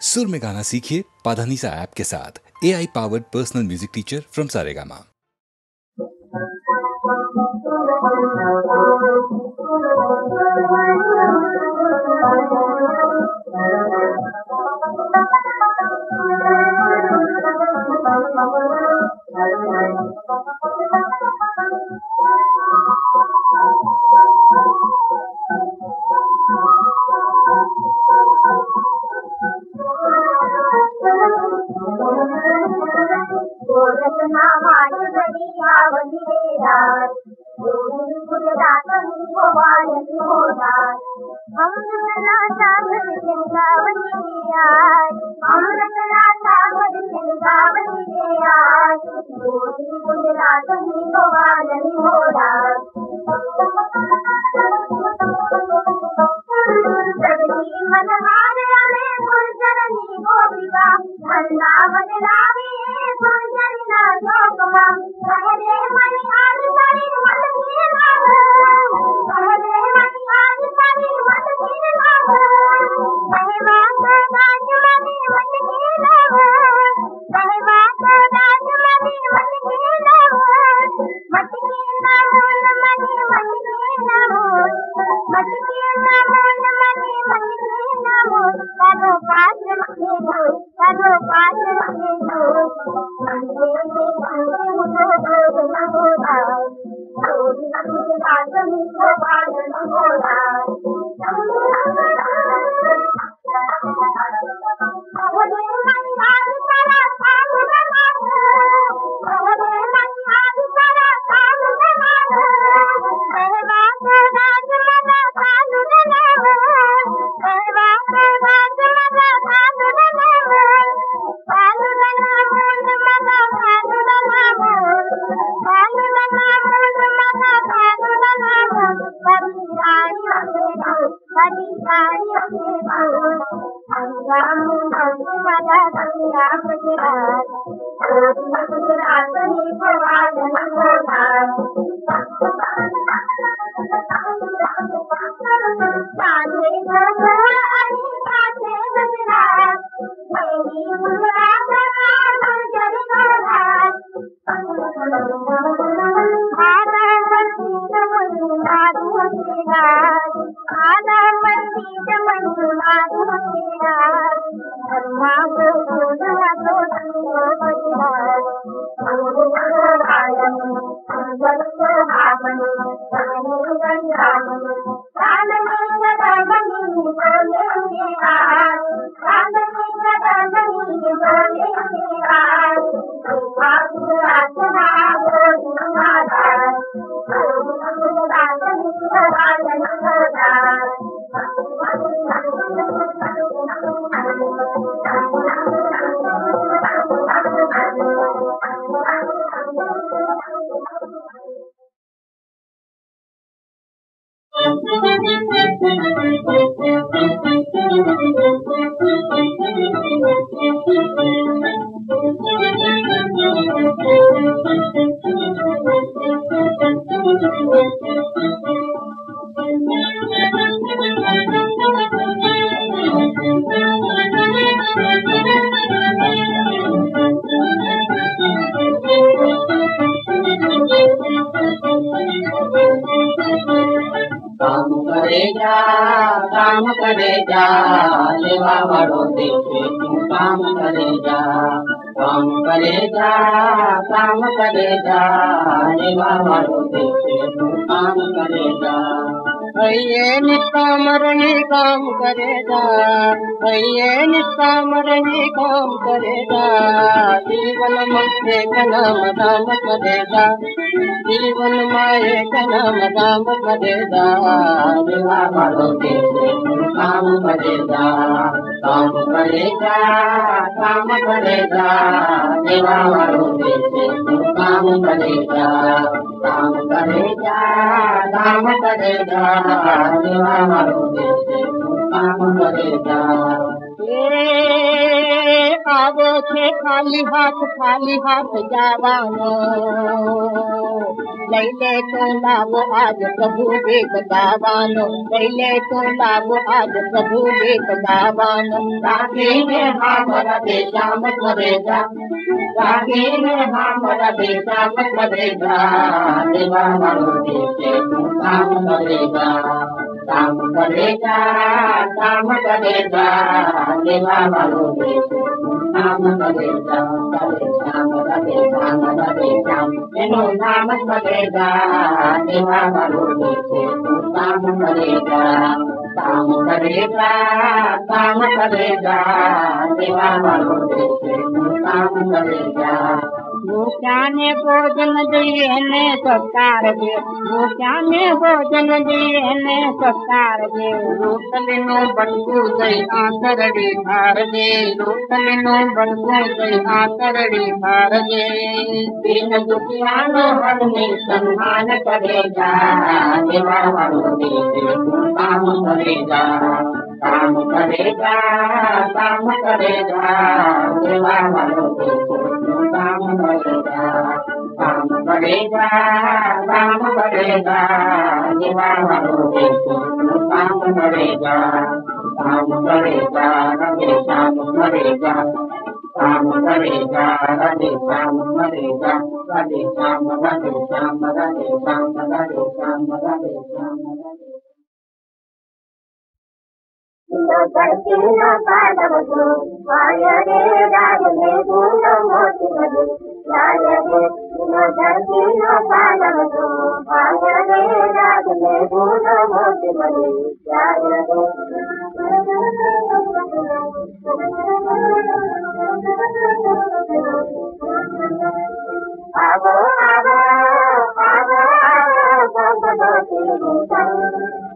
सुर में गाना सीखिए पाधानीसा ऐप के साथ। AI powered personal music teacher from Saregama. काम करेगा सेवा वालों देखे तू काम करेगा काम करेगा सेवा वालों देखे तू काम करेगा ये निष्कामरणी काम करेगा निष्कामरणी काम करेगा जीवन में एक नाम दाम करेगा जीवन में एक नाम दाम करेगा सेवा वालों देखे तू काम करेगा सेवा वालों देखे तू काम करेगा सेवा वालों देखे तू काम करेगा आवो छे खाली हाथ जावानो लैले तो लाभ आज प्रभु देख दावानो, लैले तो लाभ आज प्रभु देख दावानो। राखी में हमारा देशा मत मरेगा, राखी में हमारा देशा मत मरेगा, देवा मारो देशे तू काम करेगा, काम करेगा, काम करेगा, देवा मारो देशे काम करेगा, काम करेगा, तेनो नाम करेगा, देवा मारो देशे तू काम करेगा, काम करेगा, काम करेगा, देवा मारो देशे तू काम करेगा। भूख्याने भोजन दिए ने सत्कार दे, भूख्याने भोजन दिए ने सत्कार दे, रोटलिनो बनकू दई आंतरड़ी भार दे, रोटलिनो बनकू दई आंतरड़ी भार दे। दीन दुखियानो हरने सम्मान करेगा, देवा मारो देशे तू काम करेगा, काम करेगा, काम करेगा, देवा मारो देशे तू काम करेगा, काम करेगा, काम करेगा, देवा मारो देशे तू काम करेगा, काम करेगा, रवि श्याम करेगा, काम करेगा, रवि श्याम करेगा, रवि श्याम, रवि श्याम, रवि श्याम, रवि श्याम, रवि श्याम। दक्षिण पादवसु आयरे राजने गुण मोति बधु राजने दक्षिण पादवसु आयरे राजने गुण मोति बधु राजने। आवो आवो आवो आवो भगवती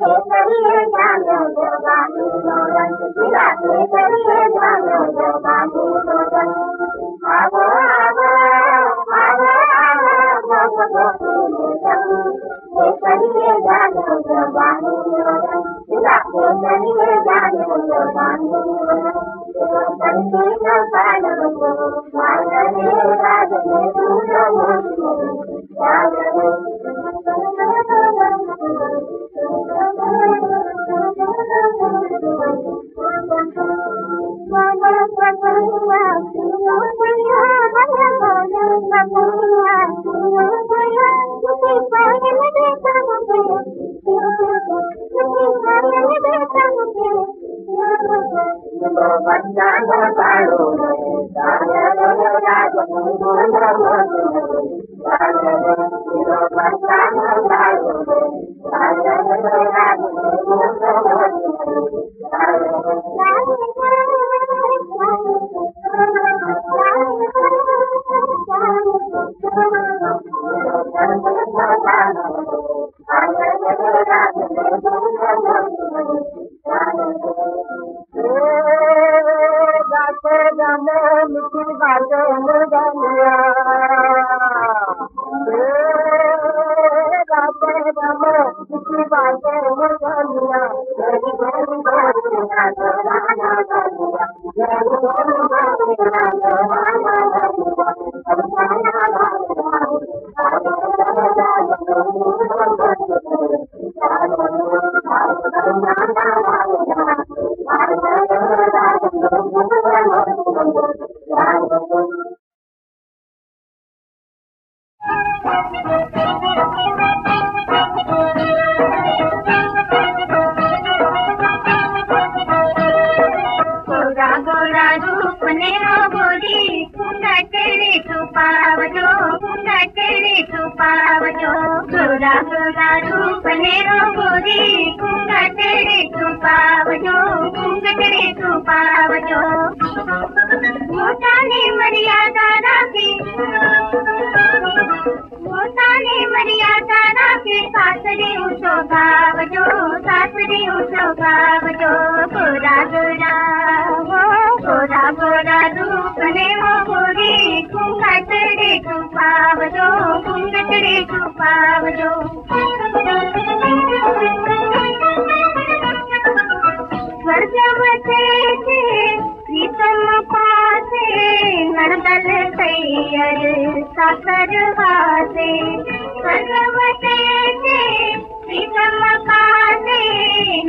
हे करिए जानो जवानी नोरन जिला हे करिए जानो जवानी नोरन। आवो आवो आवो आवो भगवती हे करिए जानो जवानी नोरन जिला हे करिए जानो जवानी नोरन। दक्षिण पादवसु आयरे राजने गुण मोति राजने।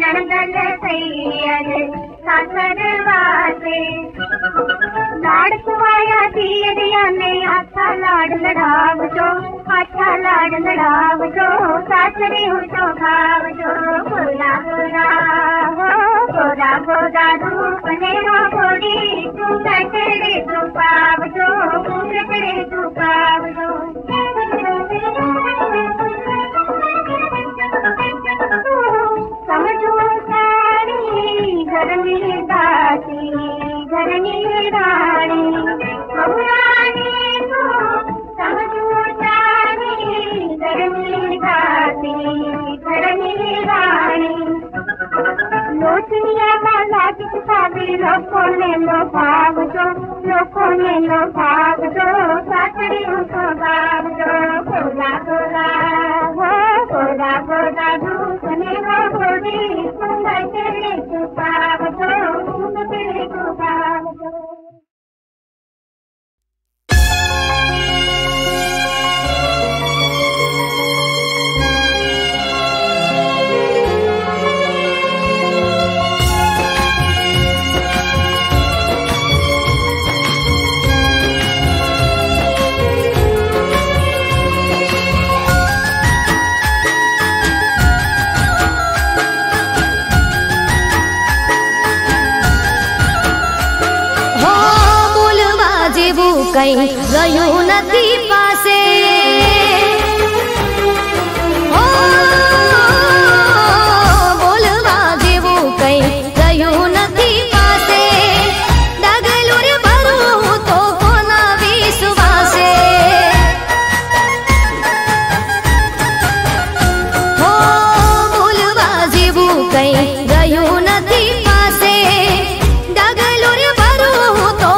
नंदल सैयद सासरवासे लाड कुवाया दिया दिया ने अच्छा लाड लड़ावजो सासरे हो तो भावजो गोरा गोरा हो गोरा गोरा रूप ने हो गोरी तू कटरे तू पावजो कटरे तू पावजो समझो सारी घर में दासी घर में रानी बहुरानी को समझो सारी घर में दासी घर में रानी लोचनिया माला किसका भी लोगों ने लो भाग दो सासरी उनको भाग दो गोरा गोरा हो गोरा गोरा धूप ने हो गोरी सुंदर तेरे को भाग दो तेरे को भाग दो કઈ ગયું નથી પાસે બોલવા જેવું કઈ ગયું નથી પાસે ડગલું રે ભરું તો કોના વિશ્વાસે બોલવા જેવું કઈ ગયું નથી પાસે ડગલું રે ભરું તો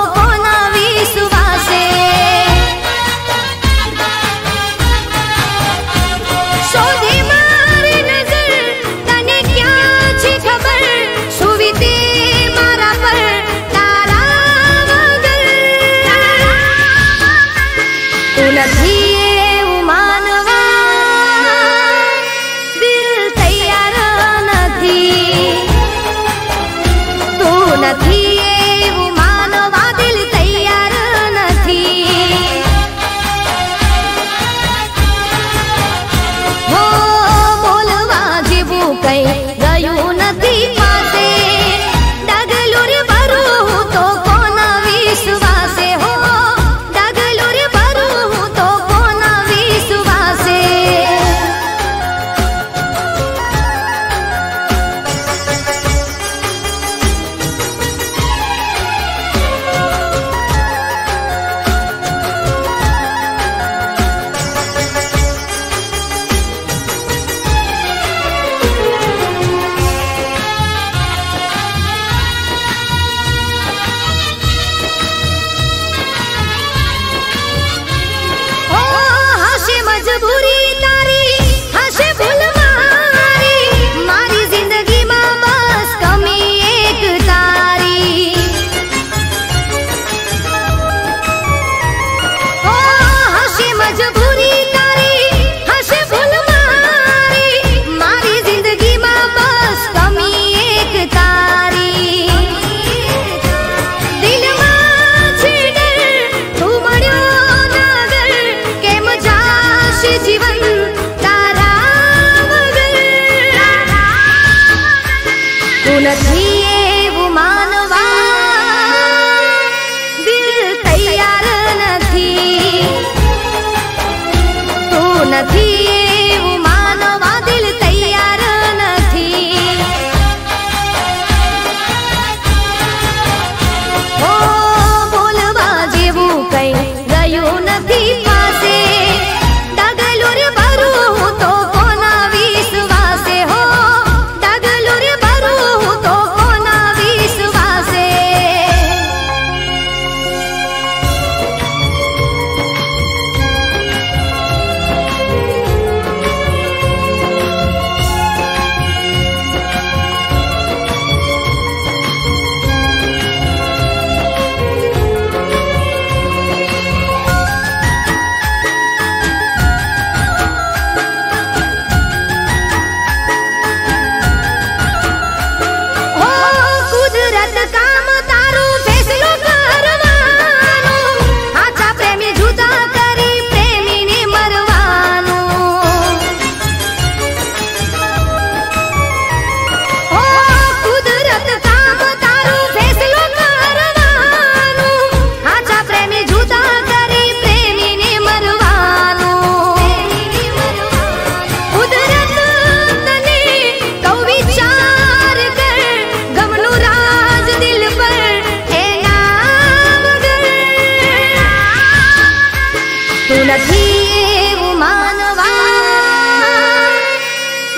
નથી એવું માનવા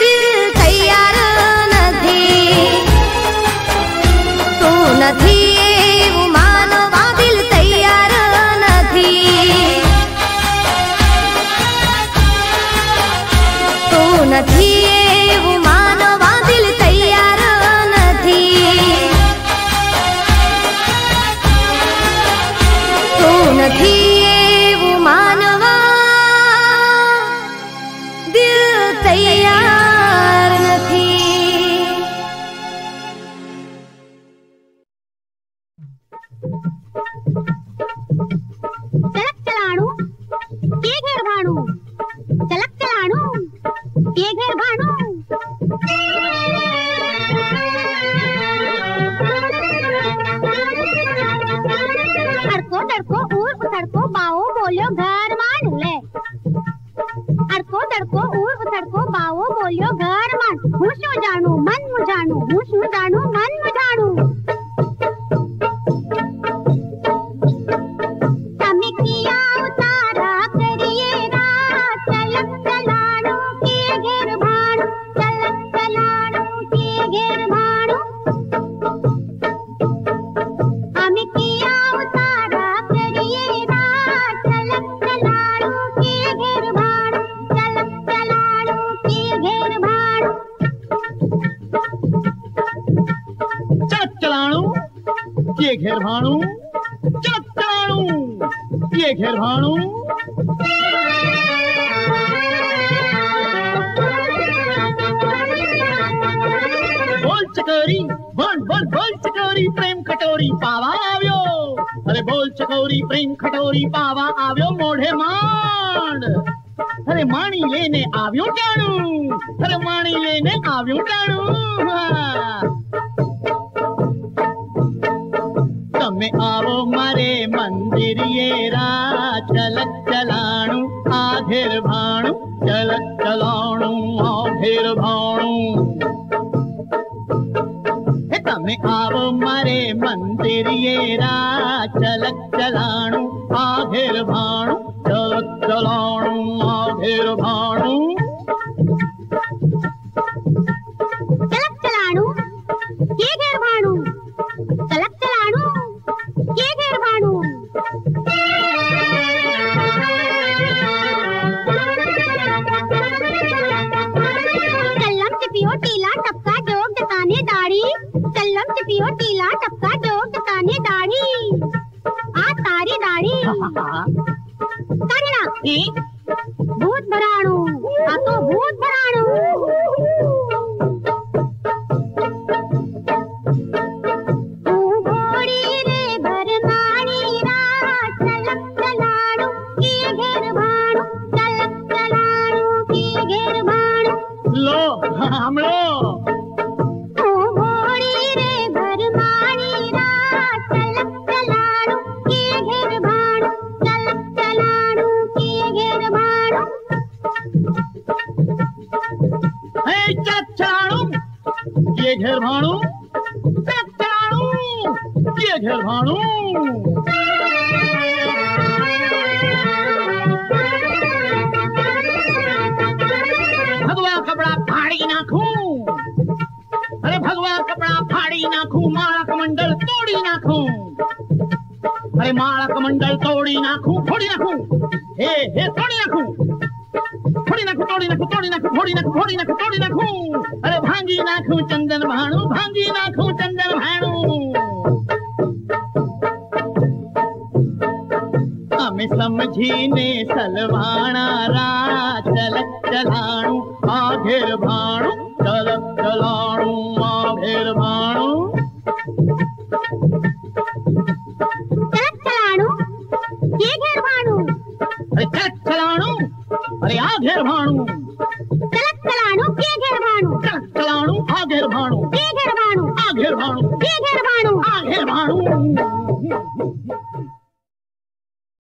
દિલ તૈયાર નથી. તું નથી એવું માનવા દિલ તૈયાર નથી. તું નથી એવું માનવા દિલ તૈયાર નથી. તું નથી એવું માનવા દિલ તૈયાર નથી. ચલક ચલાણું કે ઘેર ભાણું, ચલક ચલાણું કે ઘેર ભાણું. અડકો દડકો ઉર ઉથડકો બાવો બોલ્યો ઘર માંડ લે. અડકો દડકો ઉર ઉથડકો બાવો બોલ્યો ઘર માંડ. હું શું જાણું મન મુજાણું, હું શું જાણું મન મુજાણું. તમે કિયા ઉતારા કરીએ રાત, ચલક ચલાણું કે ઘેર ભાણું, ચલક ચલાણું કે ઘેર ભાણું. અમે કિયા ઉતારા કરીએ રાત, ચલક ચલાણું કે ઘેર ભાણું, ચલક ચલાણું કે ઘેર ભાણું. ચલક ચલાણું કે ઘેર ભાણું, ચલક ચલાણું કે ઘેર ભાણું. બોલ ચકોરી બોલ બોલ બોલ ચકોરી પ્રેમ ખટોરી પાવા આવ્યો. અરે બોલ ચકોરી પ્રેમ ખટોરી પાવા આવ્યો મોઢે માંડ. અરે માણી લેને આવ્યો ટાણું, અરે માણી લેને આવ્યો ટાણું. તમે આવો મારે મંદિરિયે રા, ચલક ચલાણું આધેર ભાણું, ચલક ચલાણું આધેર ભાણું. તમે આવો મારે મંદિરિયે રા, ચલક ચલાણું આધેર ભાણું, ચલક ચલાણું આધેર ભાણું. ચલક ચલાણું કે ઘેર ભાણું, ચલક ચલાણું કે ઘેર ભાણું. ચલ્લમ ચપિયો ટીલા ટપકા જોગ જતાને દાઢી, ચલ્લમ ચપિયો ટીલા ટપકા જોગ જતાને દાઢી. આ તારી દાઢી કાઢી નાખ. ભૂત ભરાણું, આ તો ભૂત ભરાણું. હું ઘોડી રે ભરમાણી રાત, ચલક ચલાણું કે ઘેર ભાણું, ચલક ચલાણું કે ઘેર ભાણું. લો સાંભળો. હું ઘોડી રે ભરમાણી રાત, ચલક ચલાણું કે ઘેર ભાણું, ચલક ચલાણું કે ઘેર ભાણું. હે ચલક ચલાણું કે ઘેર ભાણું, ચલક ચલાણું કે ઘેર ભાણું. ભગવા કપડા ફાડી નાખું, અરે ભગવા કપડા ફાડી નાખું, માળા કમંડળ તોડી નાખું. અરે માળા કમંડળ તોડી નાખું, ફોડી નાખું. હે હે તોડી નાખું, ફોડી નાખું, તોડી નાખું, તોડી નાખું, ફોડી નાખું, ફોડી નાખું, તોડી નાખું. અરે ભાંગી નાખું ચંદન ભાણું, ભાંગી નાખું ચંદન ભાણું. અમે સમજીને સલવાણા રા, ચલક ચલાણું આઘેર ભાણું, ચલક ચલાણું આઘેર ભાણું. ચલક ચલાણું કે ઘેર ભાણું, અરે ચલક ચલાણું, અરે આઘેર ભાણું, ચલક ચલાણું કે ઘેર ભાણું, ચલક ચલાણું આઘેર ભાણું, કે ઘેર ભાણું, આઘેર ભાણું, કે ઘેર ભાણું. આઘેર ભાણું.